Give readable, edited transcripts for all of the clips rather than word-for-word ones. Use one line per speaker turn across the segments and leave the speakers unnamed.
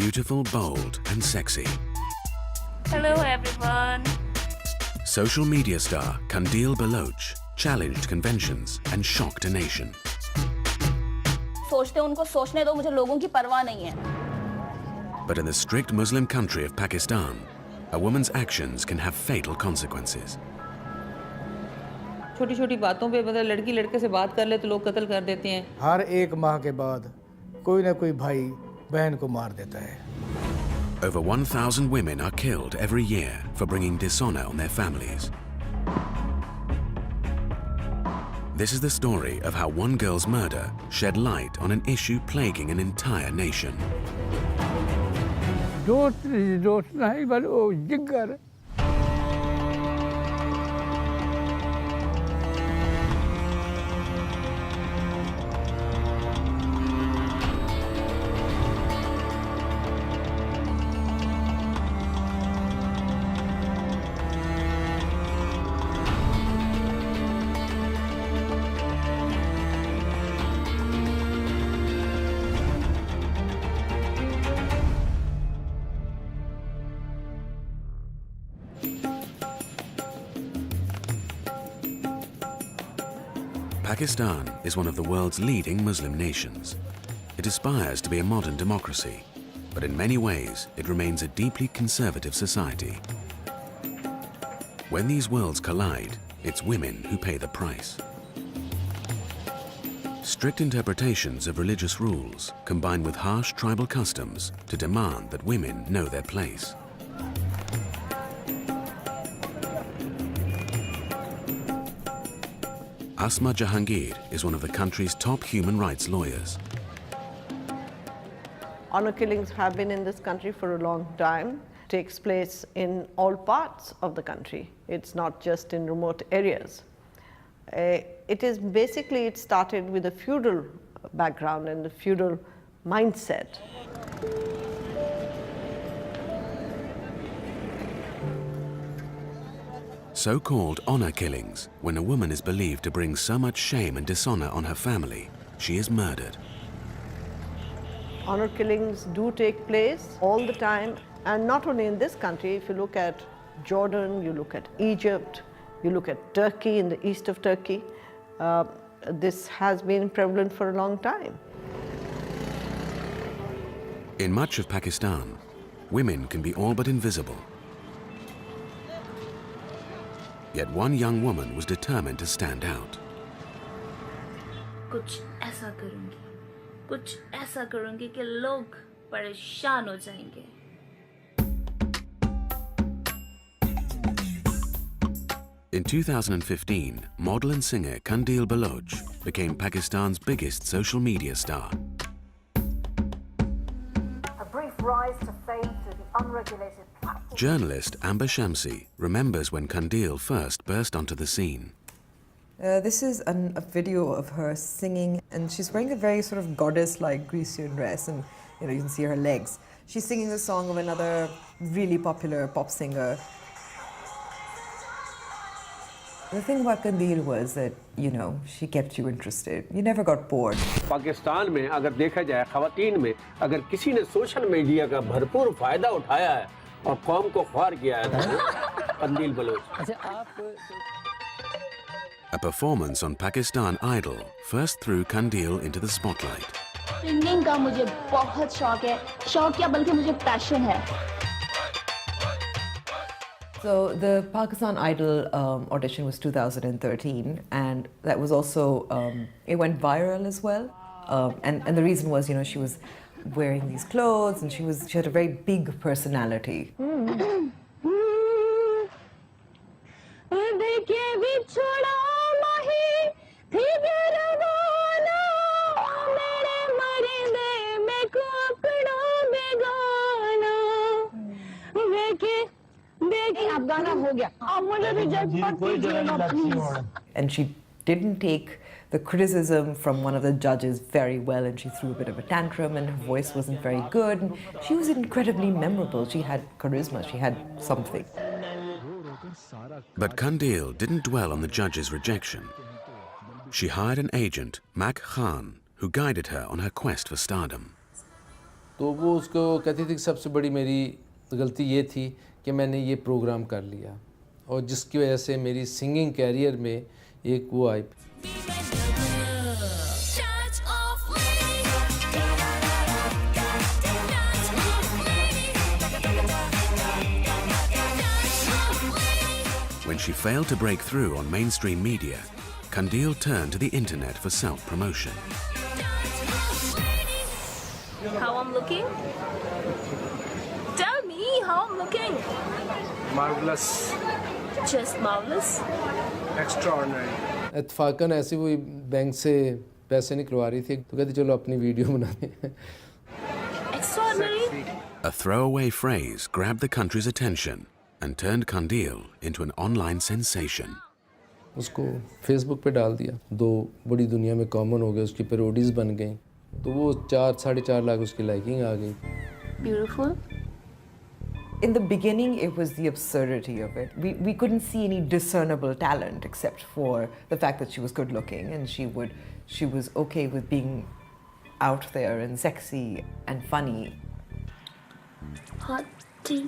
beautiful, bold and sexy.
Hello everyone.
Social media star Qandeel Baloch challenged conventions and shocked a nation.
सोचते उनको सोचने दो, मुझे लोगों की परवाह नहीं है.
But in the strict Muslim country of Pakistan, a woman's actions can have fatal consequences.
छोटी छोटी बातों पे मतलब लड़की लड़के से बात कर ले तो लोग कत्ल कर देते हैं.
हर एक माह के बाद कोई ना कोई भाई बहन को मार देता है.
Over 1,000 women are killed every year for bringing dishonor on their families. This is the story of how one girl's murder shed light on an issue plaguing an entire nation.
दोस्त नहीं पर वो जिगर.
Pakistan is one of the world's leading Muslim nations. It aspires to be a modern democracy, but in many ways it remains a deeply conservative society. When these worlds collide, it's women who pay the price. Strict interpretations of religious rules combine with harsh tribal customs to demand that women know their place. Asma Jahangir is one of the country's top human rights lawyers.
Honor killings have been in this country for a long time. It takes place in all parts of the country. It's not just in remote areas. It started with a feudal background and the feudal mindset.
So-called honor killings, when a woman is believed to bring so much shame and dishonor on her family, she is murdered.
Honor killings do take place all the time, and not only in this country. If you look at Jordan, you look at Egypt, you look at Turkey, in the east of Turkey, this has been prevalent for a long time.
In much of Pakistan, women can be all but invisible. Yet one young woman was determined to stand out.
कुछ ऐसा करूंगी कि लोग परेशान हो जाएंगे.
In 2015, model and singer Qandeel Baloch became Pakistan's biggest social media star.
A brief rise to fame through the unregulated platform.
Journalist Amber Shamsi remembers when Qandeel first burst onto the scene.
This is a video of her singing, and she's wearing a very sort of goddess-like Grecian dress, and you can see her legs. She's singing the song of another really popular pop singer. The thing about Qandeel was that, she kept you interested. You never got bored.
Pakistan में अगर देखा जाए खवातीन में अगर किसी ने social media का भरपूर फायदा उठाया है और कौम को ख्वार किया है तो कंदील Bloch.
A performance on Pakistan Idol first threw Qandeel into the spotlight.
Singing का मुझे बहुत शौक है. शौक क्या बल्कि मुझे पैशन है.
So the Pakistan Idol audition was 2013, and that was also, it went viral as well. And the reason was, she was wearing these clothes, and she had a very big personality. And she didn't take the criticism from one of the judges very well, and she threw a bit of a tantrum, and her voice wasn't very good. And she was incredibly memorable. She had charisma, she had something.
But Qandeel didn't dwell on the judge's rejection. She hired an agent, Mak Khan, who guided her on her quest for stardom.
तो वो उसको कहती थी कि सबसे बड़ी मेरी गलती ये थी कि मैंने ये प्रोग्राम कर लिया, और जिसकी वजह से मेरी सिंगिंग कैरियर में एक वो आई।
When she failed to break through on mainstream media, Qandeel turned to the internet for self-promotion.
How I'm looking? Tell me how I'm looking.
Marvelous.
Just marvelous.
Extraordinary.
इत्फाकन ऐसे वो बैंक से पैसे निकलवा रही थी, तो कहती चलो अपनी वीडियो बनाते हैं।
Extraordinary.
A throwaway phrase grabbed the country's attention and turned Qandeel into an online sensation.
उसको फेसबुक पे डाल दिया, दो बड़ी दुनिया में कॉमन हो गए, उसकी पैरोडीज बन गई, तो वो 4-4.5 लाख उसकी लाइकिंग आ गई।
Beautiful.
In the beginning, it was the absurdity of it. We couldn't see any discernible talent except for the fact that she was good looking and she was okay with being out there and sexy and funny.
Hot tea.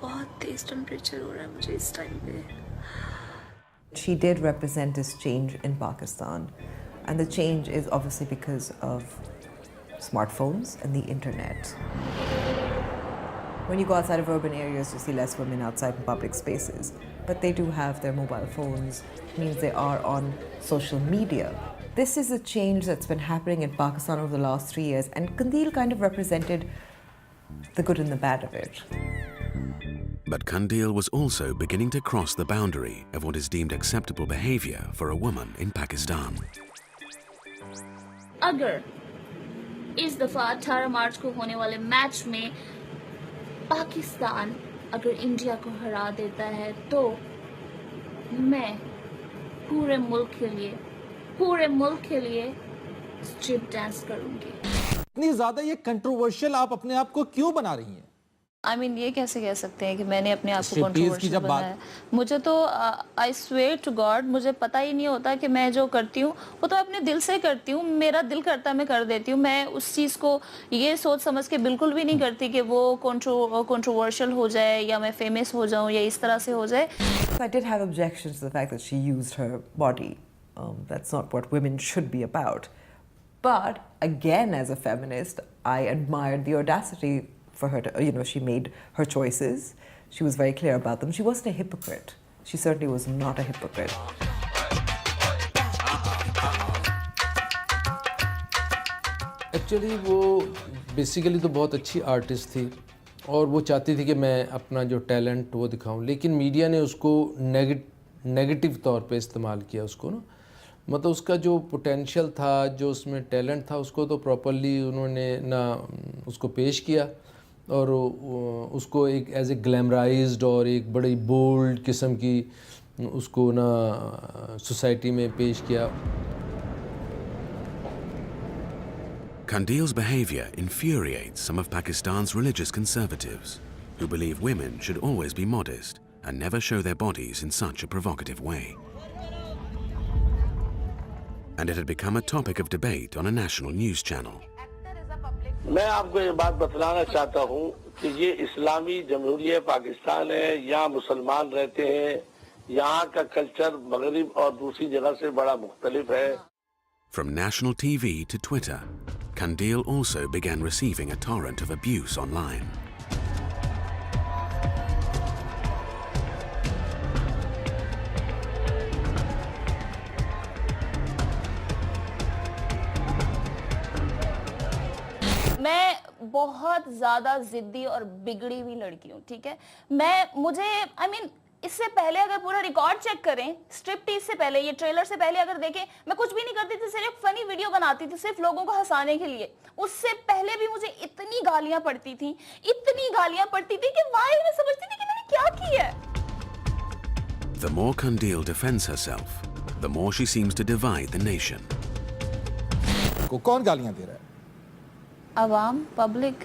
बहुत तेज temperature हो रहा है मुझे इस time पे।
She did represent this change in Pakistan, and the change is obviously because of smartphones and the internet. When you go outside of urban areas, you see less women outside in public spaces, but they do have their mobile phones, which means they are on social media. This is a change that's been happening in Pakistan over the last 3 years, and Qandeel kind of represented the good and the bad of it.
But Qandeel was also beginning to cross the boundary of what is deemed acceptable behavior for a woman in Pakistan.
अगर इस दफा 18 मार्च को होने वाले match में पाकिस्तान अगर India को हरा देता है तो मैं पूरे मुल्क के लिए स्ट्रिप डांस करूंगी।
इतनी ज्यादा ये कंट्रोवर्शियल आप अपने आप को क्यों बना रही हैं?
I mean, ये कैसे कह सकते हैं कि मैंने अपने आप को कंट्रोवर्शियल बनाया? मुझे तो I swear to God मुझे पता ही नहीं होता कि मैं जो करती हूँ वो तो अपने दिल से करती हूँ, मेरा दिल करता है मैं कर देती हूँ। मैं उस चीज़ को ये सोच समझ के बिल्कुल भी नहीं करती कि वो कंट्रोवर्शियल हो जाए या मैं फेमस हो जाऊँ या इस तरह से हो जाए।
I did have objections to the fact that she used her body. That's not what women should be about. But again, as a feminist, I admired the audacity for her to, she made her choices. She was very clear about them. She wasn't a hypocrite. She certainly was not a hypocrite.
Actually वो basically तो बहुत अच्छी artist थी और वो चाहती थी कि मैं अपना जो टैलेंट वो दिखाऊं, लेकिन मीडिया ने उसको नेगेटिव तौर पे इस्तेमाल किया उसको ना, मतलब उसका जो पोटेंशियल था, जो उसमें टैलेंट था, उसको तो प्रॉपरली उन्होंने ना उसको पेश किया और उसको एक एज ए ग्लैमराइज्ड और एक बड़ी बोल्ड किस्म की उसको ना सोसाइटी में पेश किया।
Qandeel's behavior infuriates some of Pakistan's religious conservatives, who believe women should always be modest and never show their bodies in such a provocative way. And it had become a topic of debate on a national news channel.
मैं आपको ये बात बतलाना चाहता हूँ कि ये इस्लामी जमहूरियत पाकिस्तान है, यहाँ मुसलमान रहते हैं, यहाँ का कल्चर मगरिब और दूसरी जगह से बड़ा मुख्तलिफ है।
From national TV to Twitter, Qandeel also began receiving a torrent of abuse online.
मैं बहुत ज़्यादा ज़िद्दी और बिगड़ी हुई लड़की हूँ, ठीक है। मुझे इससे पहले अगर पूरा रिकॉर्ड चेक करें, स्ट्रिप टीज से पहले, ये ट्रेलर से पहले अगर देखें, मैं कुछ भी नहीं करती थी, सिर्फ फनी वीडियो बनाती थी, सिर्फ लोगों को हंसाने के लिए। उससे पहले भी मुझे इतनी गालियां पड़ती थी कि वाई मैं समझती थी कि मैंने क्या किया है।
The more Qandeel defends herself, the more she seems to divide the nation.
को कौन गालियां दे रहा है?
अवाम, पब्लिक,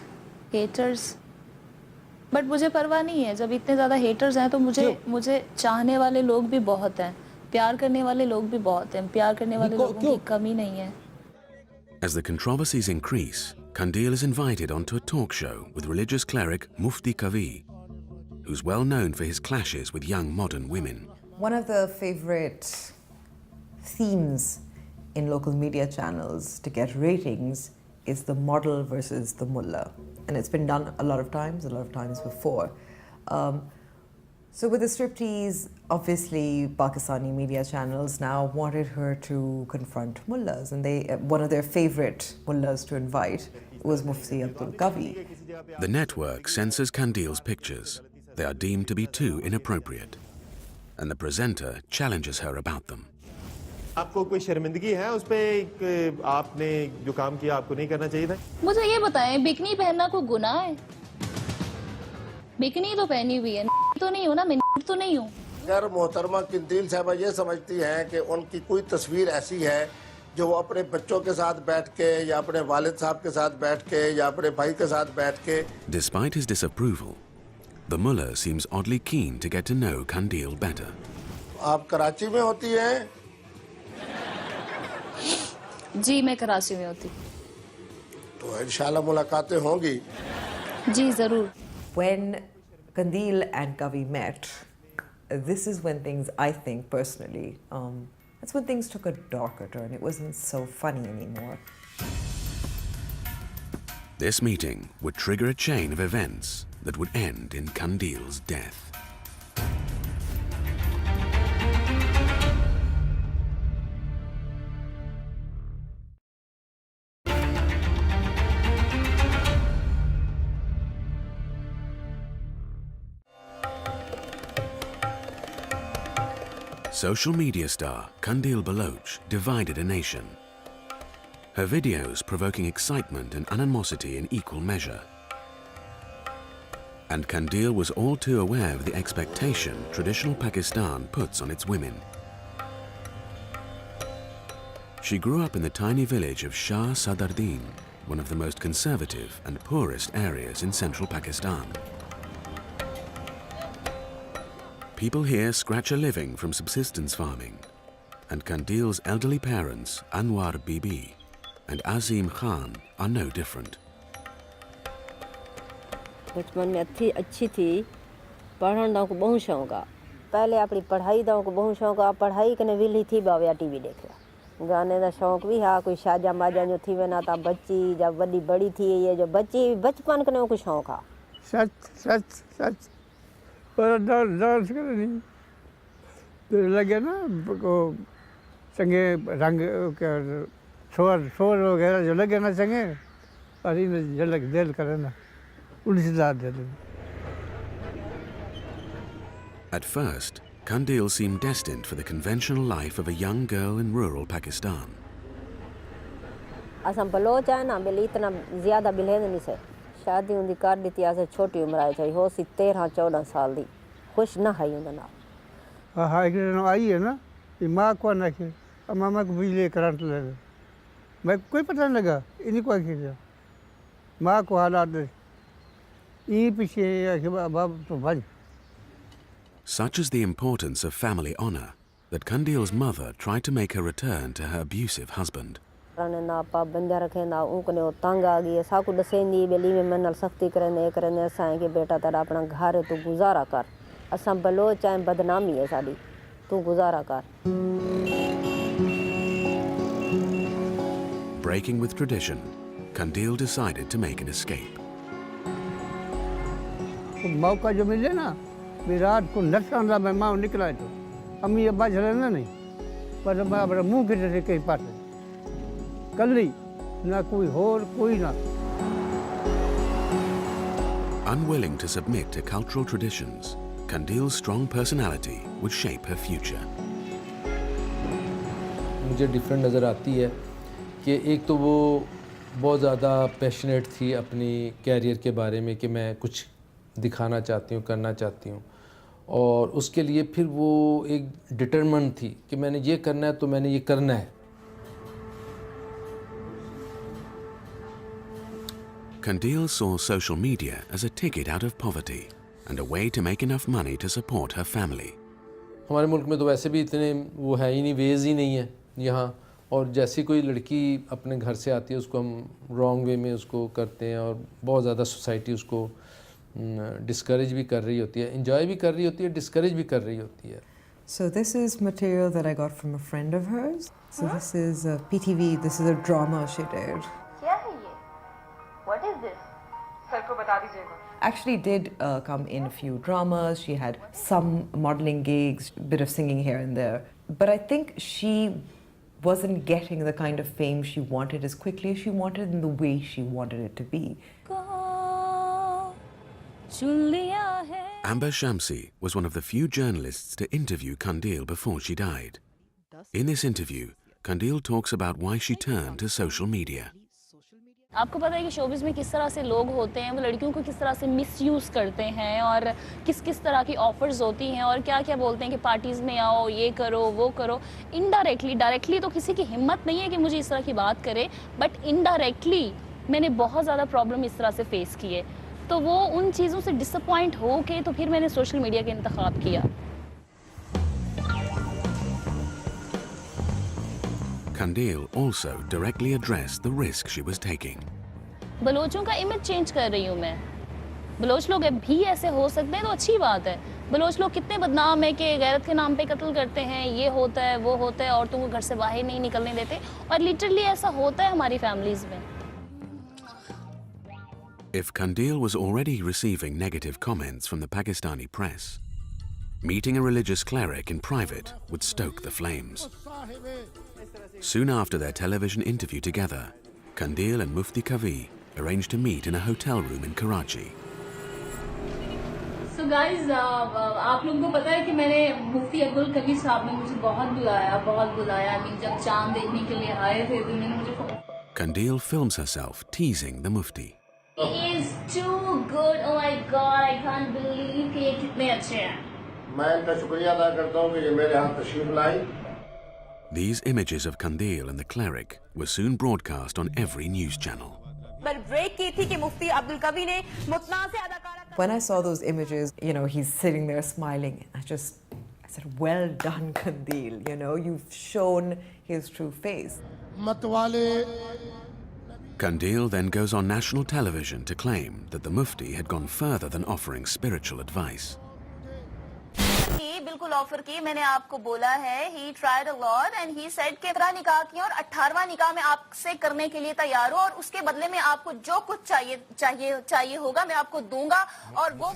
हेटर्स। बट मुझे परवाह नहीं है, जब इतने ज़्यादा हेटर्स हैं तो मुझे चाहने वाले लोग भी बहुत हैं, प्यार करने वाले लोग भी बहुत हैं, प्यार करने वाले लोगों की कमी नहीं है।
As the controversies increase, Qandeel is invited onto a talk show with religious cleric Mufti Kavi, who's well known for his clashes with young modern women.
One of the favorite themes in local media channels to get ratings is the model versus the mullah. And it's been done a lot of times before. So with the striptease, obviously Pakistani media channels now wanted her to confront mullahs, and one of their favorite mullahs to invite was Mufti Abdul Kavi.
The network censors Qandeel's pictures. They are deemed to be too inappropriate, and the presenter challenges her about them.
आपको कोई शर्मिंदगी है उस पे कि आपने जो काम किया आपको नहीं करना चाहिए था?
मुझे ये बताएं, बिकनी पहनना कोई गुनाह है? बिकनी तो पहनी हुई है, तो नहीं हो ना, मैं तो नहीं हूँ।
अगर मोहतरमा कंदील साहबा ये समझती हैं कि उनकी कोई तस्वीर ऐसी है जो वो अपने बच्चों के साथ बैठ के या अपने वालिद साहब के साथ बैठ के या अपने भाई के साथ बैठ के।
Despite his disapproval, the mullah seems oddly keen to get to know Qandeel better.
आप कराची में होती हैं?
जी मैं कराची में होती।
तो इंशाल्लाह मुलाकातें होंगी।
जी जरूर।
When Qandeel and Kavi met, this is when things, I think personally, that's when things took a darker turn. It wasn't so funny anymore.
This meeting would trigger a chain of events that would end in Qandeel's death. Social media star Qandeel Baloch divided a nation. Her videos provoking excitement and animosity in equal measure. And Qandeel was all too aware of the expectation traditional Pakistan puts on its women. She grew up in the tiny village of Shah Sadardin, one of the most conservative and poorest areas in central Pakistan. People here scratch a living from subsistence farming, and Qandeel's elderly parents, Anwar Bibi and Azim Khan, are no different.
बचपन में अच्छी थी, पढ़ने को बहुत शौक आ। पहले अपनी पढ़ाई दा को बहुत शौक आ, पढ़ाई कने विली थी बावे टीवी देखला। गाने दा शौक भी हा, कोई शाजा माजा जो थी वना ता बच्ची जब बड़ी बड़ी थी ये जो बच्ची बचपन कने को शौक आ।
सच सच सच पर डांस करे नहीं तो लगे ना को संगे रंग के शोर वगैरह जो लगे ना संगे और इन झलक दिल करे ना उल्टा दे।
At first, Qandeel seemed destined for the conventional life of a young girl in rural Pakistan.
Asam Baloch है ना बिल इतना ज़्यादा बिले नहीं से शादी उनकी कर दी थी ऐसे छोटी उम्र आई चाहिए हो सी 13-14 साल दी खुश ना है उनका नाम।
हाँ एक दिन आई है ना ये माँ को ना कि मामा को बिजली करंट लगा मैं कोई पता नहीं लगा इन्हीं को किया माँ को हालात ये पीछे बाप तो भाई।
Such is the importance of family honor that Qandeel's mother tried to make her return to her abusive husband.
ना पा बंदा रखे ना उनकने वो तंग आ गई साकु दसेंदी बेली में मनल सख्ती करने ऐसा है कि बेटा तेरा अपना घर है तू गुजारा कर असम बलोच चाहे बदनामी है साड़ी तू गुजारा कर।
Breaking with tradition, Qandeel decided to make an escape.
मौका जो मिले ना विराट को नशा मैं माँ निकला तो अम्मी अब्बा झलना नहीं पर मैं अपना मुंह के जैसे कहीं पाते कल्ली ना कोई होर कोई ना।
Unwilling to submit to cultural traditions, Qandeel's strong personality would shape her future.
मुझे डिफरेंट नज़र आती है कि एक तो वो बहुत ज़्यादा पैशनेट थी अपनी कैरियर के बारे में कि मैं कुछ दिखाना चाहती हूँ करना चाहती हूँ और उसके लिए फिर वो एक डिटरमिन्ड थी कि मैंने ये करना है तो मैंने ये करना है।
Qandeel saw social media as a ticket out of poverty and a way to make enough money to support her family.
हमारे मुल्क में तो वैसे भी इतने वो है ही नहीं वेज ही नहीं है यहाँ और जैसी कोई लड़की अपने घर से आती है उसको हम रॉन्ग वे में उसको करते हैं और बहुत ज़्यादा सोसाइटी उसको डिस्करेज भी कर रही होती है, इंजॉय भी कर रही होती है, डिस्करेज भी कर रही होती है.
So this is material that I got from a friend of hers. So this is PTV, this is a drama she did.
क्या है ये? What is this? सर को बता दीजिएगा.
Actually did come in a few dramas, she had some modeling gigs, bit of singing here and there. But I think she wasn't getting the kind of fame she wanted as quickly as she wanted in the way she wanted it to be.
Amber Shamsi was one of the few journalists to interview Qandeel before she died. In this interview, Qandeel talks about why she turned to social media.
आपको पता है कि showbiz में किस तरह से लोग होते हैं, वो लड़कियों को किस तरह से मिसयूज़ करते हैं और किस किस तरह की ऑफर्स होती हैं और क्या क्या बोलते हैं कि पार्टीज़ में आओ, ये करो, वो करो. इनडायरेक्टली, डायरेक्टली तो किसी की हिम्मत नहीं है कि मुझे इस तरह की बात करे, बट इनडायरेक्टली मैंने बहुत ज़्यादा प्रॉब्लम इस तरह से फेस किए. तो वो उन चीज़ों से डिसअपॉइंट हो के तो फिर मैंने सोशल मीडिया का इंतखाब किया.
Qandeel also directly addressed the risk she was taking.
बलोचों का इमेज चेंज कर रही हूँ मैं. बलोच लोग भी ऐसे हो सकते हैं तो अच्छी बात है. बलोच लोग कितने बदनाम है कि गैरत के नाम पे कत्ल करते हैं, ये होता है, वो होता है, औरतों को घर से बाहर नहीं निकलने देते, और लिटरली ऐसा होता है हमारी फैमिलीज में.
If Qandeel was already receiving negative comments from the Pakistani press, meeting a religious cleric in private would stoke the flames. Soon after their television interview together, Qandeel and Mufti Kavi arranged to meet in a hotel room in Karachi.
So guys, आप लोगों को पता है कि मैंने मुफ्ती अब्दुल कबीर साहब ने मुझे बहुत बुलाया. I mean, जब चांद देखने के लिए आए थे तो मैंने मुझे.
Qandeel films herself teasing the Mufti.
He is too good. Oh my God, I can't believe कि ये कितने अच्छे हैं.
मैं इनका शुक्रिया अदा करता हूँ कि ये मेरे यहाँ तशरीफ लाई.
These images of Qandeel and the cleric were soon broadcast on every news channel.
When I saw those images, you know, he's sitting there smiling. I said, well done, Qandeel. You know, you've shown his true face.
Qandeel then goes on national television to claim that the Mufti had gone further than offering spiritual advice.
बिल्कुल offer की. मैंने आपको बोला है, he tried a lot and he said कि 17 निकाह की और 18वां निकाह मैं आपसे करने के लिए तैयार हूँ और उसके बदले में आपको जो कुछ चाहिए होगा मैं आपको दूंगा. और वो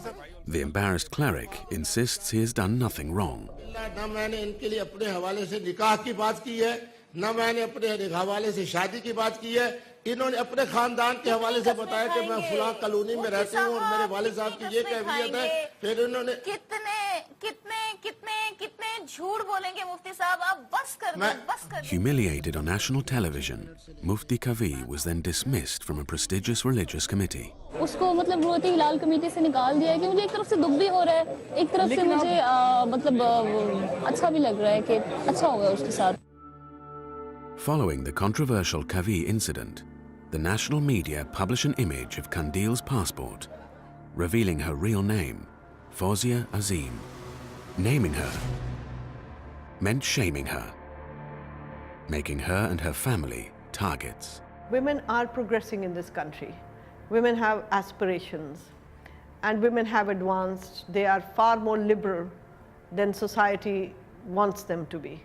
The embarrassed cleric insists he has done nothing wrong.
न मैंने इनके लिए अपने हवाले से निकाह की बात की है, न मैंने अपने हवाले से शादी की बात की है. इन्होंने अपने खानदान के हवाले से बताया कि मैं फलां कॉलोनी में रहती हूँ और मेरे वालिद साहब की ये कैफियत है. फिर इन्होंने कितने झूठ बोलेंगे मुफ्ती साहब. आप बस कर दो.
Humiliated on national television, Mufti Kavi was then dismissed from a prestigious religious committee.
उसको मतलब रूहती हिलाल कमेटी से निकाल दिया है कि मुझे एक तरफ से दुख भी हो रहा है, एक तरफ से मुझे मतलब अच्छा भी लग रहा है कि अच्छा होगा उसके साथ.
Following the controversial Kavi incident, the national media published an image of Qandeel's passport, revealing her real name, Fawzia Azim. Naming her meant shaming her, making her and her family targets.
Women are progressing in this country. Women have aspirations and women have advanced. They are far more liberal than society wants them to be.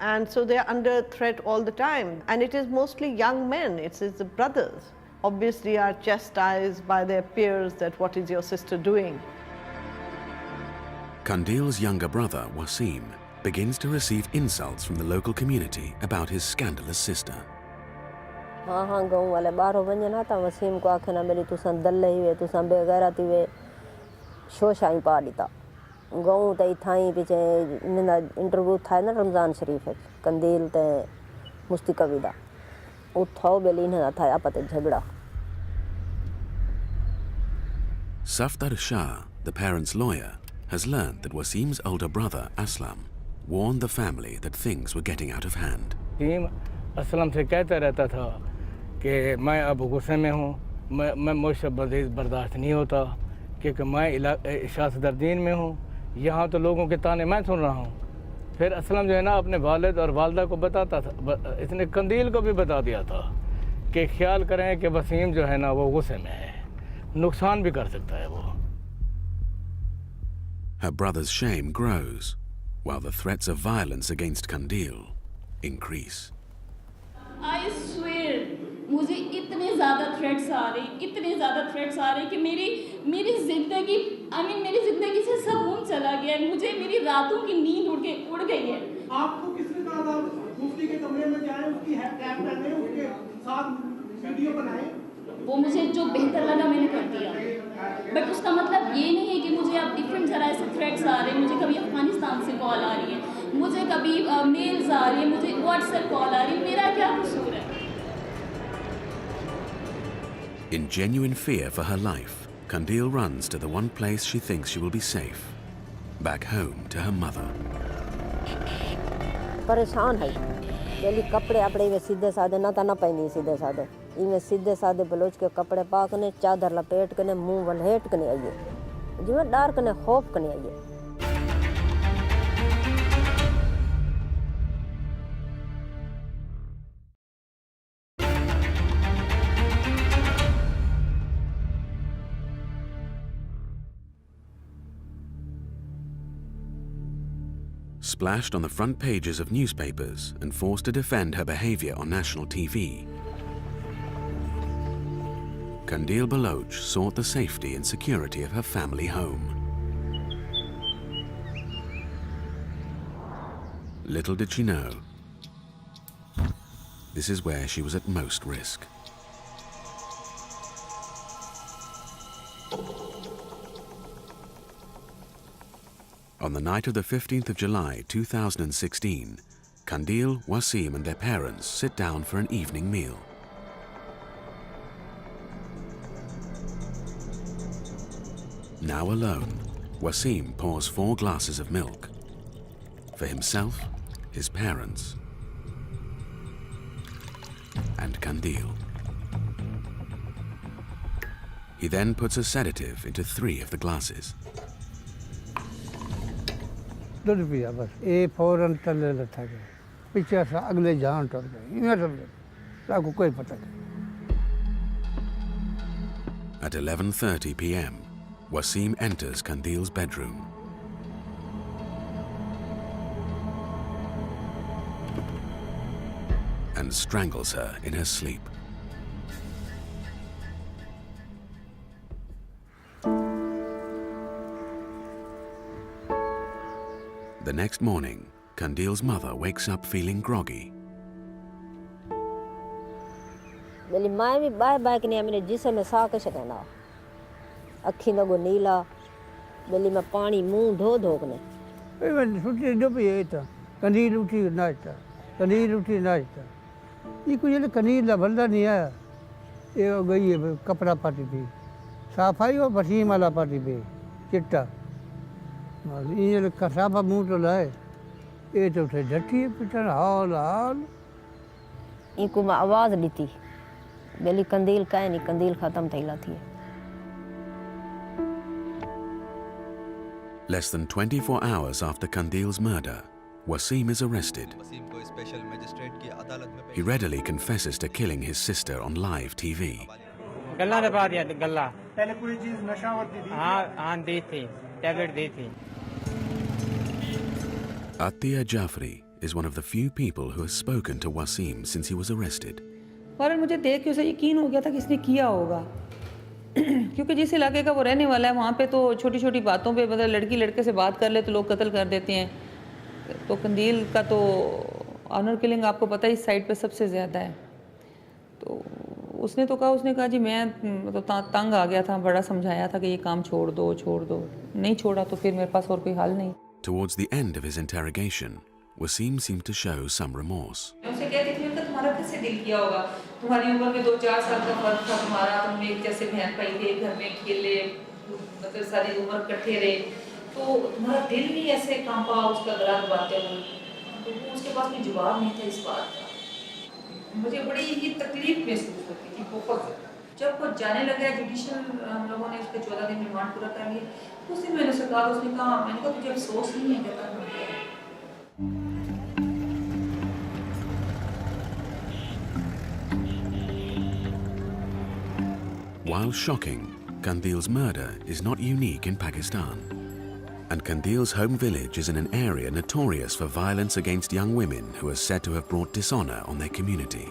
And so they are under threat all the time. And it is mostly young men, it's the brothers. Obviously are chastised by their peers that what is your sister doing?
Qandeel's younger brother, Wasim, begins to receive insults from the local community about his scandalous sister.
हाँ गाँव वाले बाहर बन ना था वसीम को आखे ना मेरी तुसन दल्ले हुए तुसन बेगैरती हुए शोशाई पा लीता. गाँव ते थाई पीछे निंदा इंटरव्यू था ना रमज़ान शरीफ है कंदील ते मुफ्ती कवी दा उठाओ बेली ना था आपते झगड़ा.
Safdar Shah, the parents' lawyer, has learned that Wasim's older brother, Aslam, warned the family that things were getting out of hand.
Aslam से कहता रहता था कि मैं अब गुस्से में हूँ, मैं मुझसे बर्दाश्त नहीं होता क्योंकि मैं शासदरदीन में हूँ. यहाँ तो लोगों के ताने मैं सुन रहा हूँ
फिर असलम जो है ना अपने वालिद और वालदा को बताता था, इसने कंदील को भी बता दिया था कि ख्याल करें कि वसीम जो है ना वो गुस्से में है, नुकसान भी कर सकता है वो।
Her brother's shame grows, while the threats of violence against Qandeel increase.
I swear, मुझे इतने ज़्यादा थ्रेट्स आ रहे कि मेरी ज़िंदगी मेरी ज़िंदगी से सुकून चला गया है। मुझे मेरी रातों की नींद उड़ गई है।
आपको किसने कहा था मुफ्ती के कमरे में जाएं, उसकी कैप पहने, उसके साथ वीडियो बनाएं?
वो मुझे जो बेहतर लगा मैंने कर दिया, बट उसका मतलब ये नहीं है कि मुझे अब डिफरेंट तरह से थ्रेट्स आ रहे हैं। मुझे कभी अफगानिस्तान से कॉल आ रही है, मुझे कभी मेल्स आ रही है, मुझे व्हाट्सएप कॉल आ रही है। मेरा क्या कसूर है?
In genuine fear for her life, Qandeel runs to the one place she thinks she will be safe, back home to her mother.
परेशान है डेली कपड़े अपने में सीधे साधे ना तना पहनी सीधे साधे इनमें सीधे साधे बलोच के कपड़े पाकने चादर लपेट कने मुंह वलहेट कने आइए जिवें डार कने खौफ कने आइए।
Splashed on the front pages of newspapers and forced to defend her behavior on national TV, Qandeel Baloch sought the safety and security of her family home. Little did she know, this is where she was at most risk. On the night of the 15th of July 2016, Qandeel, Wasim and their parents sit down for an evening meal. Now alone, Wasim pours 4 glasses of milk for himself, his parents, and Qandeel. He then puts a sedative into 3 of the glasses.
दूध पिया बस ये फौरन तले लथा गया पीछे से अगले जान टूट गए इन्हें सब कोई पता नहीं।
At 11:30 p.m., Wasim enters Qandeel's bedroom. And strangles her in her sleep. The next morning, Qandeel's mother wakes up feeling groggy.
मेरी माँ भी बाय बाय के मेरे जिस्म में सा के शकना अखी न गो नीला बेली में पानी मुंह धो धो के
मैं छुट्टी जो भी है था कनील उठी नाचता ये कुछ ये कनील ला बंदा नहीं आया ये हो गई है कपड़ा पाटी पे सफाई और वसीम वाला पाटी पे चिट्टा ये कसाबा मुंह तो लाए ये तो थे झट्टी पिटर हाल हाल
इनको मैं आवाज दी थी बेली कंदील का नहीं कंदील खत्म थईला थी।
Less than 24 hours after Qandeel's murder, Wasim is arrested. He readily confesses to killing his sister on live TV.
गल्ला दबा दिया गल्ला
पहले कोई चीज नशावर दी थी?
हाँ दी थी टैबलेट दी थी।
Atiya Jafri is one of the few people who has spoken to Wasim since he was arrested.
फौरन मुझे देख के उसे यकीन हो गया था कि इसने किया होगा क्योंकि जिस इलाके का वो रहने वाला है वहाँ पे तो छोटी छोटी बातों पे मतलब लड़की लड़के से बात कर ले तो लोग कत्ल कर देते हैं। तो कंदील का तो ऑनर किलिंग आपको पता है इस साइड पे सबसे ज़्यादा है। तो उसने कहा जी मैं तो तंग आ गया था, बड़ा समझाया था कि ये काम छोड़ दो नहीं छोड़ा तो फिर मेरे पास और कोई हल नहीं।
Towards the end of his interrogation, Wasim seemed to show some remorse.
उनसे कहती थी उनका तुम्हारा कैसे दिल किया होगा, तुम्हारी उम्र में 2-4 साल का फर्क था तुम्हारा, तुम एक जैसे बहन भाई थे, घर में खेले, मतलब सारी उम्र इकट्ठे रहे, तो तुम्हारा दिल नहीं ऐसे कांपा उसका गला दबाते हुए। तो उसके पास कोई जवाब नहीं था इस बात का। मुझे बड़ी ही तकलीफ महसूस होती थी बहुत। जब वो जाने लगा जुडिशल हम लोगों ने उसके 14 दिन रिमांड पूरा कर लिया, उस दिन मैंने उससे कहा, उसने कहा मैंने कहा तुझे अफसोस नहीं है? कहता
While shocking, Qandeel's murder is not unique in Pakistan. And Qandeel's home village is in an area notorious for violence against young women who are said to have brought dishonor on their community.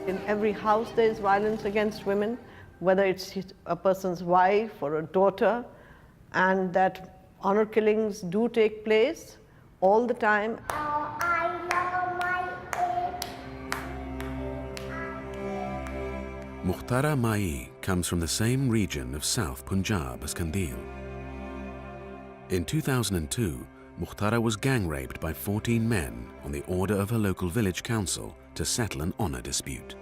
In every house there is violence against women, whether it's a person's wife or a daughter, and that honor killings do take place all the time.
Mukhtara Mai comes from the same region of South Punjab as Qandeel. In 2002, Mukhtara was gang raped by 14 men on the order of her local village council to settle an honor dispute.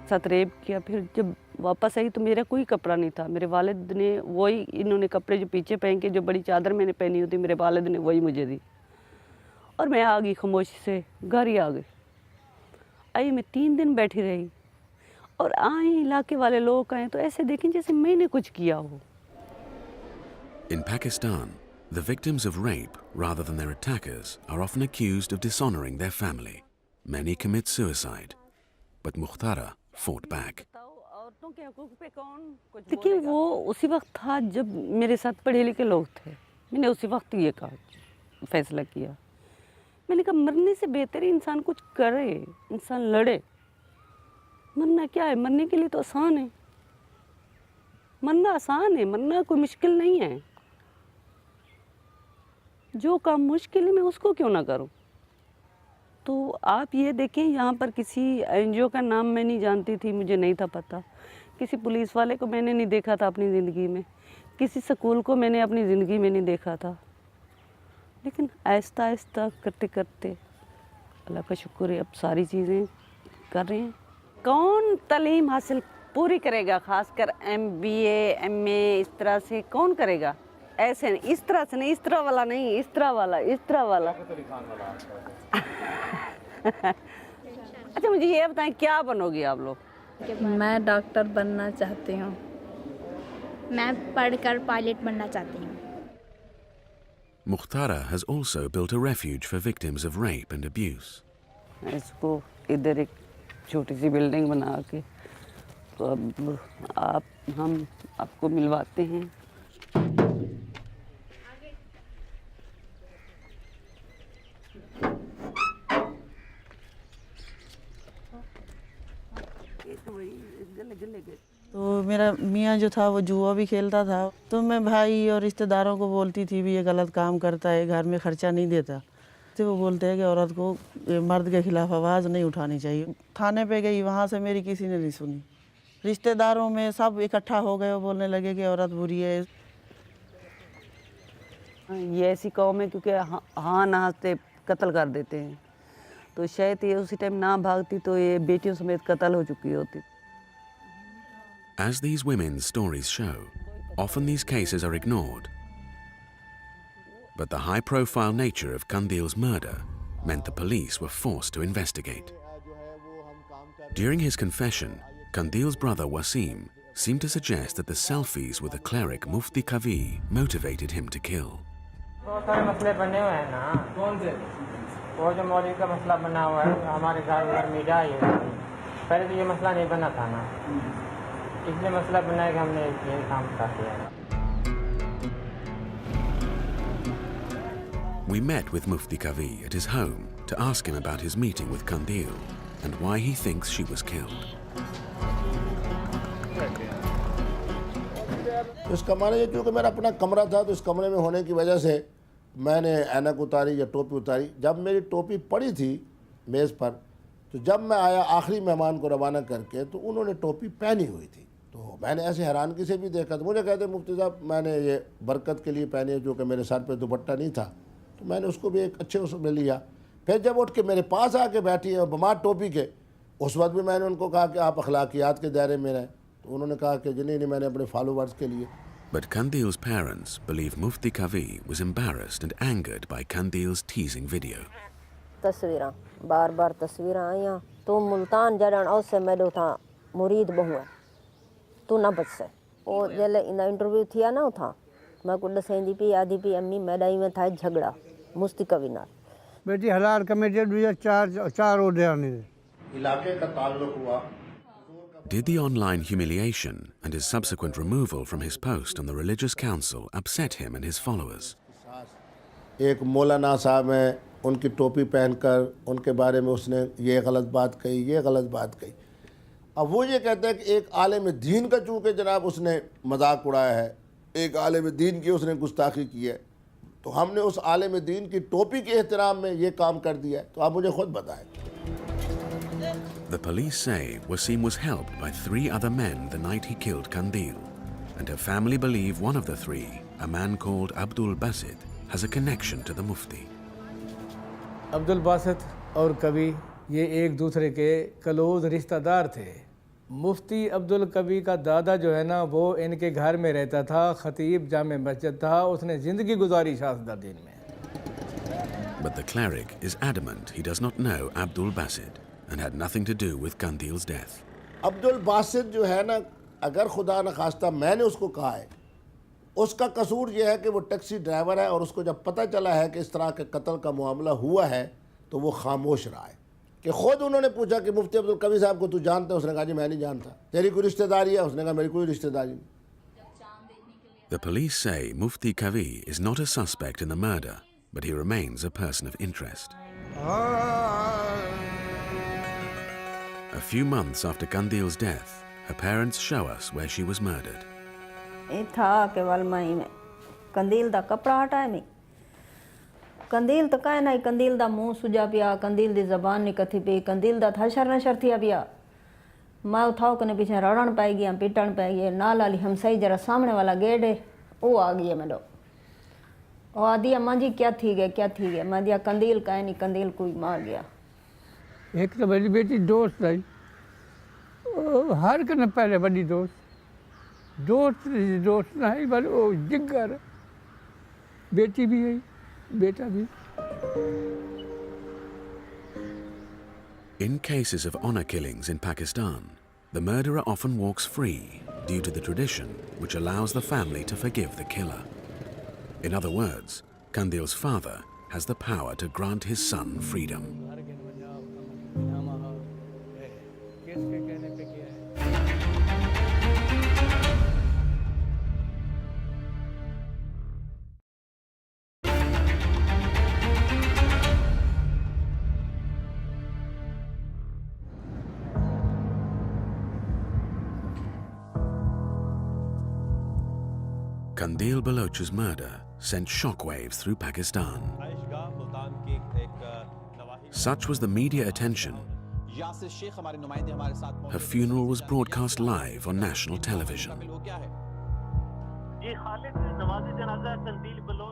साथ rape किया, फिर जब वापस आई तो मेरा कोई कपड़ा नहीं था। मेरे वालिद ने वही, इन्होंने कपड़े जो पीछे पहन के जो बड़ी चादर मैंने पहनी होती, मेरे वालिद ने वही मुझे दी और मैं आ गई खामोशी से, घर ही आ गई। आई मैं 3 दिन बैठी रही और आए इलाके वाले लोग आए तो ऐसे देखें जैसे मैंने कुछ किया हो।
In Pakistan, the victims of rape, rather than their attackers, are often accused of dishonoring their family. Many commit suicide, but Mukhtara fought back.
देखिए वो उसी वक्त था जब मेरे साथ पढ़े लिखे लोग थे। मैंने उसी वक्त ये कहा, फैसला किया। मैंने कहा मरने से बेहतर है इंसान कुछ करे, इंसान लड़े। मरना क्या है? मरने के लिए तो आसान है। मरना आसान है, मरना कोई मुश्किल नहीं है। जो काम मुश्किल है मैं उसको क्यों ना करूं? तो आप ये देखें, यहाँ पर किसी एनजीओ का नाम मैं नहीं जानती थी, मुझे नहीं था पता। किसी पुलिस वाले को मैंने नहीं देखा था अपनी ज़िंदगी में, किसी स्कूल को मैंने अपनी ज़िंदगी में नहीं देखा था। लेकिन आहिस्ता आहिस्ता करते करते अल्लाह का शुक्र है अब सारी चीज़ें कर रहे हैं। कौन तालीम हासिल पूरी करेगा, ख़ासकर MBA MA इस तरह से कौन करेगा? ऐसे नहीं, इस तरह से नहीं, इस तरह वाला नहीं, इस तरह वाला, इस तरह वाला। अच्छा मुझे ये बताएं क्या बनोगी आप लोग?
मैं डॉक्टर बनना चाहती हूँ। मैं पढ़कर पायलट बनना चाहती हूँ।
Mukhtara has also built a refuge for victims of rape and abuse.
इसको इधर एक छोटी सी बिल्डिंग बना के तो अब हम आपको मिलवाते हैं।
तो मेरा मियाँ जो था वो जुआ भी खेलता था, तो मैं भाई और रिश्तेदारों को बोलती थी भी ये गलत काम करता है, घर में खर्चा नहीं देता। तो वो बोलते हैं कि औरत को मर्द के खिलाफ आवाज़ नहीं उठानी चाहिए। थाने पे गई, वहाँ से मेरी किसी ने नहीं सुनी। रिश्तेदारों में सब इकट्ठा हो गए, वो बोलने लगे कि औरत बुरी है।
ये ऐसी कौम है क्योंकि हाँ ना से कत्ल कर देते हैं, तो शायद ये उसी टाइम ना भागती तो ये बेटियों समेत कत्ल हो चुकी होती।
As these women's stories show, often these cases are ignored. But the high-profile nature of Qandeel's murder meant the police were forced to investigate. During his confession, Qandeel's brother Wasim seemed to suggest that the selfies with the cleric Mufti Kavi motivated him to kill.
बहुत सारे मसले बने हुए हैं ना। कौन से? वो जो मौलवी का मसला बना हुआ है, हमारे घर मीडिया आई है। पहले तो ये मसला नहीं बना था ना, इसलिए मसला बना है कि हमने ये काम कर दिया।
We met with Mufti Kavi at his home to ask him about his meeting with Qandeel and why he thinks she was killed.
इस कमरे में क्योंकि मेरा अपना कमरा था, तो इस कमरे में होने की वजह से मैंने ऐनक उतारी या टोपी उतारी। जब मेरी टोपी पड़ी थी मेज़ पर, तो जब मैं आया आखिरी मेहमान को रवाना करके, तो उन्होंने टोपी पहनी हुई थी। तो मैंने ऐसे हैरानगी से भी देखा, तो मुझे कहते मुफ्ती साहब मैंने ये बरकत के लिए पहनी है, जो कि मेरे सर पे दुपट्टा नहीं था, तो मैंने उसको भी एक अच्छे उसमें लिया। फिर जब उठ के मेरे पास आके बैठी है बमार टोपी के, उस वक्त भी मैंने उनको कहा कि आप अखलाकियात के दायरे में रहें, तो उन्होंने कहा कि जी नहीं, मैंने अपने फॉलोवर्स के लिए।
But Qandeel's parents believe Mufti Kavi was embarrassed and angered by Qandeel's teasing video.
तस्वीरां बार बार तस्वीरां आईं तो मुल्तान जड़न उससे मैडो था मुरीद बहु है तू ना बच से ओ जले इन इंटरव्यू थिया ना था मैं को दसेंदी पी आधी पी अम्मी मैदाई में था झगड़ा मुफ्ती कवी नाल
बेटी हलाल कमेटी 2004 ओडियानी
इलाके का ताल्लुक हुआ।
Did the online humiliation and his subsequent removal from his post on the religious council upset him and his followers?
एक मौलाना साहब हैं, उनकी टोपी पहनकर उनके बारे में उसने ये गलत बात कही, ये गलत बात कही। अब वो ये कहते हैं कि एक आलिम दीन का चूँकि जनाब उसने मजाक उड़ाया है, एक आलिम दीन की उसने गुस्ताखी की है, तो हमने उस आलिम दीन की टोपी के एहतराम में ये काम कर दिया है। तो आप मुझे खुद बताएं।
The police say Wasim was helped by 3 other men the night he killed Qandeel, and her family believe one of the 3, a man called Abdul Basit, has a connection to the Mufti.
Abdul Basit और कवि ये एक दूसरे के close रिश्तेदार थे। मुफ्ती अब्दुल कवि का दादा जो है ना वो इनके घर में रहता था, खतीब जामे मस्जिद था, उसने ज़िंदगी गुजारी शाहज़ादीन में।
But the cleric is adamant he does not know Abdul Basit and had nothing to do with Qandeel's death.
Abdul Basit जो है ना, अगर खुदा न खास्ता मैंने उसको कहा है, उसका कसूर ये है कि वो टैक्सी ड्राइवर है और उसको जब पता चला है कि इस तरह के कत्ल का मामला हुआ है तो वो खामोश रहा है। कि ख़ुद उन्होंने पूछा कि मुफ्ती अब्दुल कवी साहब को तू जानता है? उसने कहा जी मैं नहीं जानता। तेरी कोई रिश्तेदारी है? उसने कहा मेरी कोई रिश्तेदारी नहीं।
The police say Mufti Kavi is not a suspect in the murder, but he remains a person of interest. A few months after Qandeel's death, her parents show us where she was murdered.
ये था कि वालमाई में कंदील दा कपड़ा हटाए में कंदील तो काहे ना कंदील दा मुंह सुजा पिया, कंदील दी जबान निकथी पी, कंदील दा था शर नशर थिया पिया। मैं उठाओ कने पीछे रड़न पाई गया, पिटन पाई गया। नाल वाली हम सही जरा सामने वाला गेट है वो आ गया मेलो। और आदि अम्मा जी क्या थी गया, क्या थी गया? मैं दिया कंदील काहे नहीं, कंदील कोई मार गया।
एक तो मेरी बेटी दोस्त रही, हर कने पहले बड़ी दोस्त नहीं बल वो जिगर बेटी भी है, बेटा भी।
In cases of honor killings in Pakistan, the murderer often walks free due to the tradition which allows the family to forgive the killer. In other words, Qandeel's father has the power to grant his son freedom. Qandeel Baloch's murder sent shockwaves through Pakistan. Such was the media attention. Her funeral was broadcast live on national television.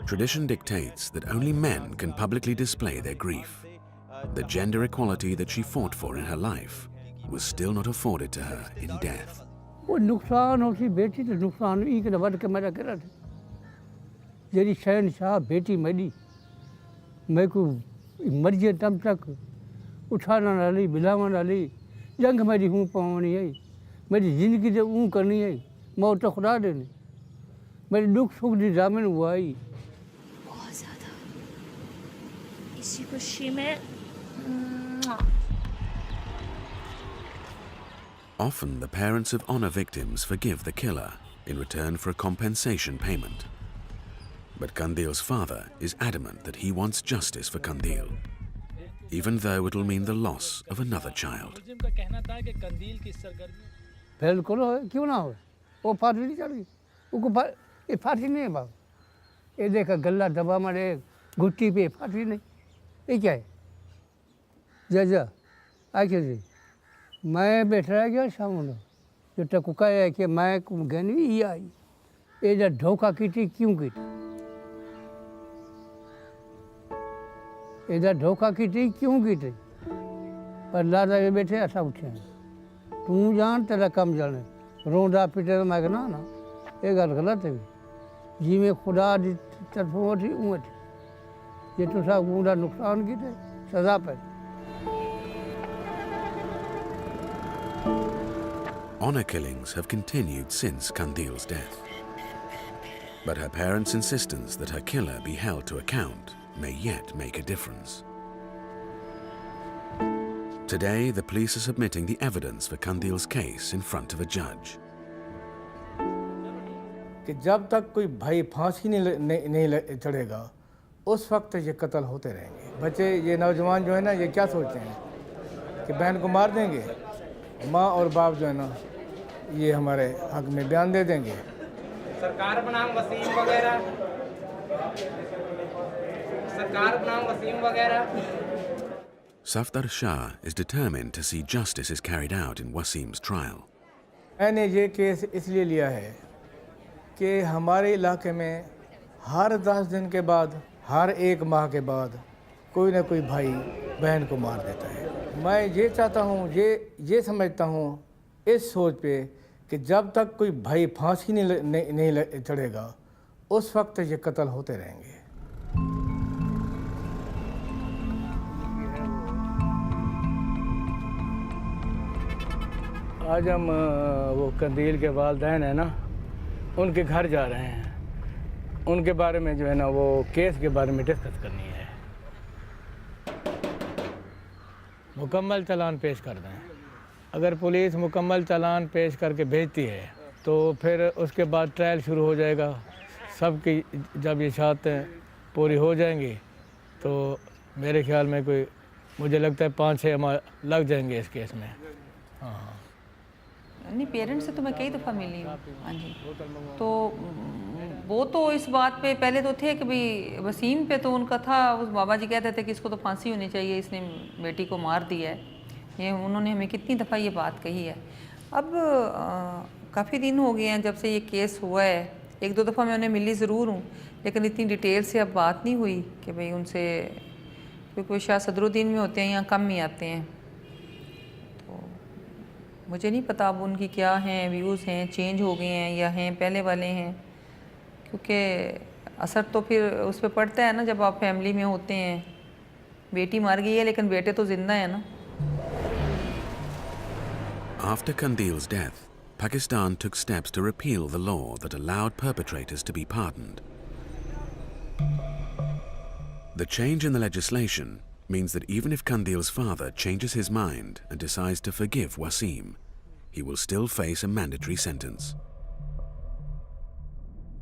Tradition dictates that only men can publicly display their grief. The gender equality that she fought for in her life was still not afforded to her in death.
वो नुकसान होती बेटी तो नुकसान एक न बढ़ के मेरा करा थे जेरी शहनशाह बेटी मेरी मैं को मर्जी तम तक उठाना ना ली बिलावा ना ली जंग मेरी हूँ पावनी है मेरी ज़िंदगी जो ऊँ करनी है मौत तो खुदा देने मेरी दुख सुख दी जामिन हुआ ही
बहुत ज़्यादा इसी खुशी में
Often, the parents of honor victims forgive the killer in return for a compensation payment. But Qandeel's father is adamant that he wants justice for Qandeel, even though it will mean the loss of another child.
बिल्कुल क्यों ना हो वो फांसी नहीं चल गई वो ये फांसी नहीं है बाबू ये देखा गला दबा मारे घुट्टी पे फांसी नहीं ये क्या है जा आके जी मैं बैठ रहा गया सामने जो टकुका है कि मैं गनी ही आई ये जो धोखा की थी क्यों की थी ये जो धोखा की थी क्यों की थी पर लादा ये बैठे ऐसा उठे हैं तू जान तेरा कम जाने रोंदा पिटे तो मैं कहना ना ये गल गलत है जी में खुदा की तरफों थी उम्र थी ये तो सब गुंडा नुकसान की थे सजा पे
Honor killings have continued since Qandeel's death. But her parents' insistence that her killer be held to account may yet make a difference. Today, the police are submitting the evidence for Qandeel's case in front of a judge.
कि जब तक कोई भाई फांसी नहीं चढ़ेगा उस वक्त ये कत्ल होते रहेंगे। बच्चे ये नौजवान जो है ना ये क्या सोचते हैं कि बहन को मार देंगे, माँ और बाप जो है ना ये हमारे हक में बयान दे देंगे।
सरकार बनाम वसीम वगैरह, सरकार बनाम वसीम वगैरह।
Safdar Shah is determined to see justice is carried out in Wasim's trial.
मैंने ये केस इसलिए लिया है कि हमारे इलाके में हर 10 दिन के बाद, हर 1 माह के बाद कोई ना कोई भाई बहन को मार देता है। मैं ये चाहता हूँ, ये समझता हूँ इस सोच पे कि जब तक कोई भाई फांसी नहीं चढ़ेगा उस वक्त ये कत्ल होते रहेंगे। आज हम वो कंदील के वालिदैन हैं ना, उनके घर जा रहे हैं। उनके बारे में जो है ना वो केस के बारे में डिस्कस करनी है। मुकम्मल चालान पेश कर दें। अगर पुलिस मुकम्मल चालान पेश करके भेजती है तो फिर उसके बाद ट्रायल शुरू हो जाएगा। सबकी जब ये शर्तें पूरी हो जाएंगी तो मेरे ख्याल में कोई, मुझे लगता है 5-6 माह लग जाएंगे इस केस में। हाँ,
नहीं, पेरेंट्स से तो मैं कई दफ़ा मिली हूँ। हाँ जी, तो वो तो इस बात पे पहले तो थे कि भाई वसीम पे तो उनका था, उस बाबा जी कहते थे कि इसको तो फांसी होनी चाहिए, इसने बेटी को मार दिया है। ये उन्होंने हमें कितनी दफ़ा ये बात कही है। अब काफ़ी दिन हो गए हैं जब से ये केस हुआ है। 1-2 दफ़ा मैं उन्हें मिली ज़रूर हूँ, लेकिन इतनी डिटेल से अब बात नहीं हुई कि भाई उनसे, क्योंकि वो शायद सदरुद्दीन में होते हैं, यहाँ कम ही आते हैं। मुझे नहीं पता अब उनकी क्या हैं व्यूज़ हैं, चेंज हो गए हैं या हैं पहले वाले हैं, क्योंकि असर तो फिर उस पर पड़ता है ना जब आप फैमिली में होते हैं। बेटी मार गई है लेकिन बेटे तो जिंदा है ना।
After Qandeel's death, Pakistan took steps to repeal the law that allowed perpetrators to be pardoned. The change in the legislation means that even if Qandeel's father changes his mind and decides to forgive Wasim, he will still face a mandatory sentence.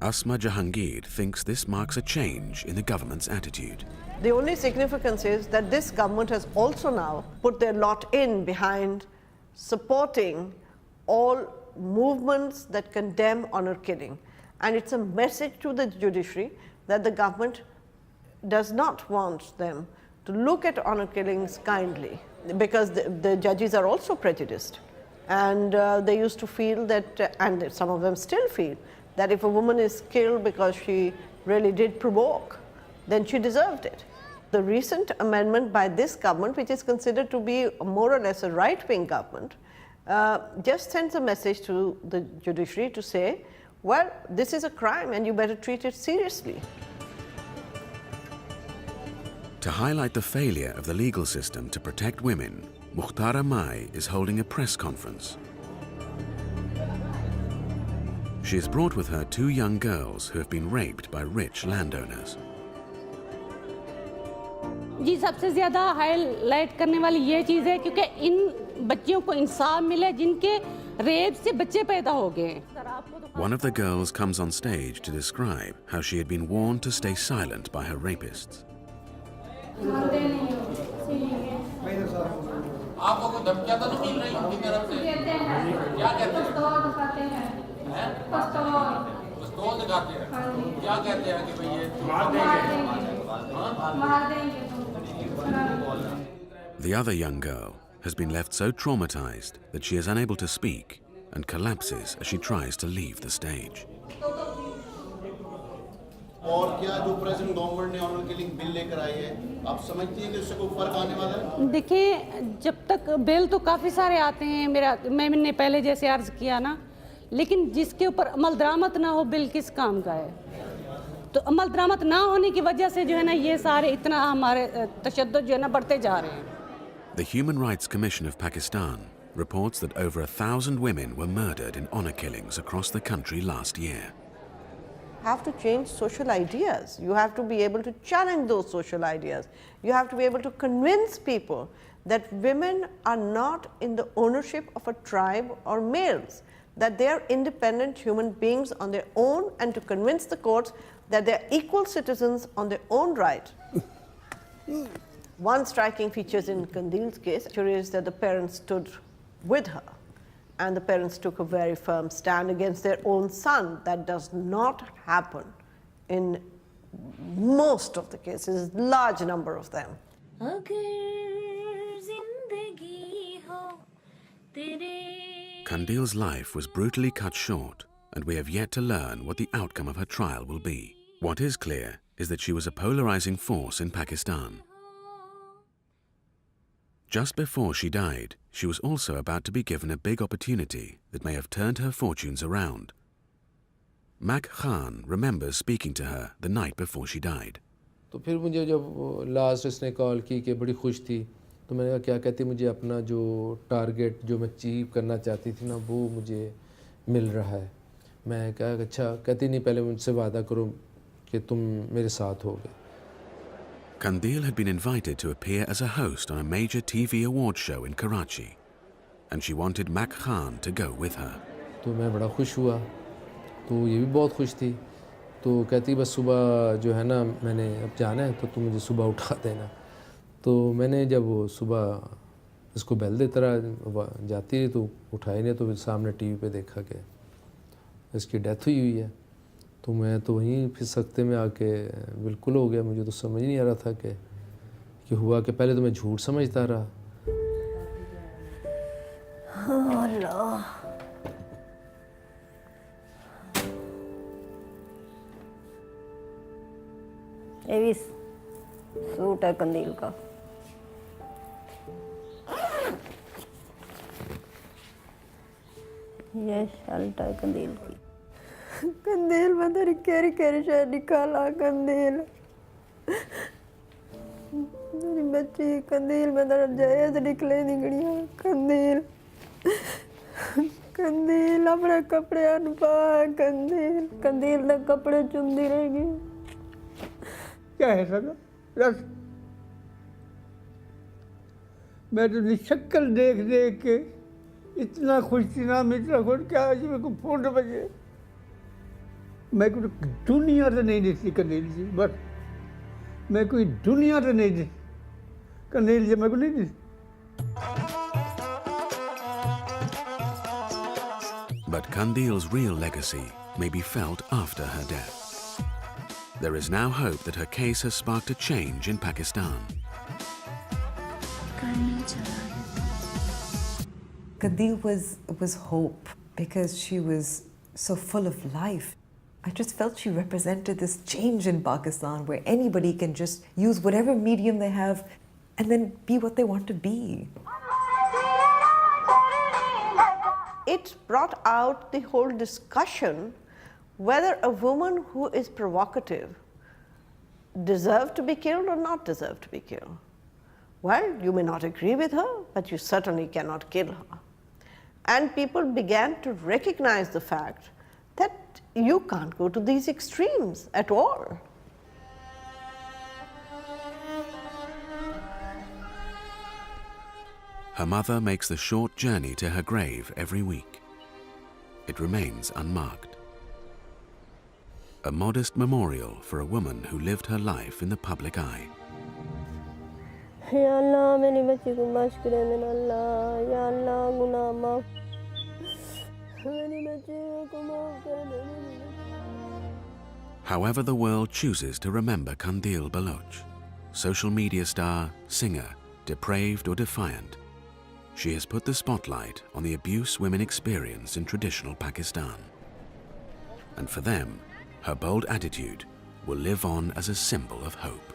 Asma Jahangir thinks this marks a change in the government's attitude.
The only significance is that this government has also now put their lot in behind supporting all movements that condemn honor killing. And it's a message to the judiciary that the government does not want them to look at honor killings kindly, because the judges are also prejudiced. And they used to feel that, and some of them still feel, that if a woman is killed because she really did provoke, then she deserved it. The recent amendment by this government, which is considered to be more or less a right-wing government, just sends a message to the judiciary to say, well, this is a crime and you better treat it seriously.
To highlight the failure of the legal system to protect women, Mukhtara Mai is holding a press conference. She has brought with her 2 young girls who have been raped by rich landowners.
जी सबसे ज़्यादा highlight करने वाली ये चीज़ है क्योंकि इन बच्चियों को इंसाफ मिले जिनके रेप से बच्चे पैदा हो गए।
One of the girls comes on stage to describe how she had been warned to stay silent by her rapists.
आपको कोई धमकियां तो नहीं मिल रही उनकी तरफ से? क्या कहते हैं? पिस्तौल दिखाते हैं। क्या कहते हैं कि भाई ये मार देंगे?
The other young girl has been left so traumatized that she is unable to speak and collapses as she tries to leave the stage.
और क्या जो प्रेजेंट गवर्नमेंट ने ऑनर किलिंग बिल लेकर आई है, आप समझती हैं कि उससे कोई फर्क आने वाला है?
देखिए, जब तक बिल तो काफ़ी सारे आते हैं, मैंने पहले जैसे अर्ज किया ना, लेकिन जिसके ऊपर अमल दरामद ना हो बिल किस काम का है? तो अमल दरामद ना होने की वजह से जो है ना ये सारे इतना हमारे तशद्दुद जो है ना बढ़ते जा रहे हैं।
The Human Rights Commission of Pakistan reports that over 1,000 women were murdered in honor killings across the country last year.
have to change social ideas. You have to be able to challenge those social ideas. You have to be able to convince people that women are not in the ownership of a tribe or males, that they are independent human beings on their own, and to convince the courts that they are equal citizens on their own right. One striking feature in Qandeel's case is that the parents stood with her, and the parents took a very firm stand against their own son. That does not happen in most of the cases, large number of them.
Qandeel's life was brutally cut short, and we have yet to learn what the outcome of her trial will be. What is clear is that she was a polarizing force in Pakistan. Just before she died, she was also about to be given a big opportunity that may have turned her fortunes around. Mak Khan remembers speaking to her the night before she died.
तो फिर मुझे जब last इसने call की कि बड़ी खुश थी, तो मैंने कहा क्या कहती, मुझे अपना जो टारगेट जो मैं अचीव करना चाहती थी ना, वो मुझे मिल रहा है. मैं कहा अच्छा, कहती नहीं पहले मुझसे वादा करो कि तुम मेरे साथ होगे.
Qandeel had been invited to appear as a host on a major TV award show in Karachi, and she wanted Mak Khan to go with her.
तो मैं बड़ा खुश हुआ, तो ये भी बहुत खुश थी. तो कहती बस सुबह जो है ना, मैंने अब जाना है तो तुम मुझे सुबह उठा देना. तो मैंने जब वो सुबह इसको बेल देता रहा, जाती रही, तो उठाई नहीं. तो सामने टीवी पे देखा कि इसकी डेथ हुई है. तो मैं तो वहीं फिर सख्ते में आके बिल्कुल हो गया. मुझे तो समझ नहीं आ रहा था कि हुआ कि पहले तो मैं झूठ समझता रहा.
ये भी सूट है कंदील का. ये शर्ट है कंदील की. कंदील में तेरी केरी केरी शायद निकाला. कंदील मेरी बच्ची, कंदील में तेरा जहेज निकले निकलिया. कंदील कंदील अपने कपड़े अनपा. कंदील कंदील ने कपड़े चुमदी रहेगी.
क्या है सर? बस मैं तो शक्ल देख देख के इतना खुश थी ना, मैं इतना खुश, क्या आज मेरे को फोन बजे. मैं कोई दुनिया से नहीं देखती कंदील जी. बस मैं कोई दुनिया से नहीं देखती कंदील जी, मेरे को नहीं देखती.
But Qandeel's real legacy may be felt after her death. There is now hope that her case has sparked a change in Pakistan.
Qandeel was hope because she was so full of life. I just felt she represented this change in Pakistan where anybody can just use whatever medium they have and then be what they want to be.
It brought out the whole discussion whether a woman who is provocative deserves to be killed or not deserve to be killed. Well, you may not agree with her, but you certainly cannot kill her. And people began to recognize the fact that you can't go to these extremes at all.
Her mother makes the short journey to her grave every week. It remains unmarked. A modest memorial for a woman who lived her life in the public eye.
या अल्लाह मेरी बच्ची को माफ कर देना. अल्लाह या अल्लाह गुनाह माफ. मेरी बच्ची को माफ कर देना.
However the world chooses to remember Qandeel Baloch, social media star, singer, depraved or defiant, she has put the spotlight on the abuse women experience in traditional Pakistan. And for them, her bold attitude will live on as a symbol of hope.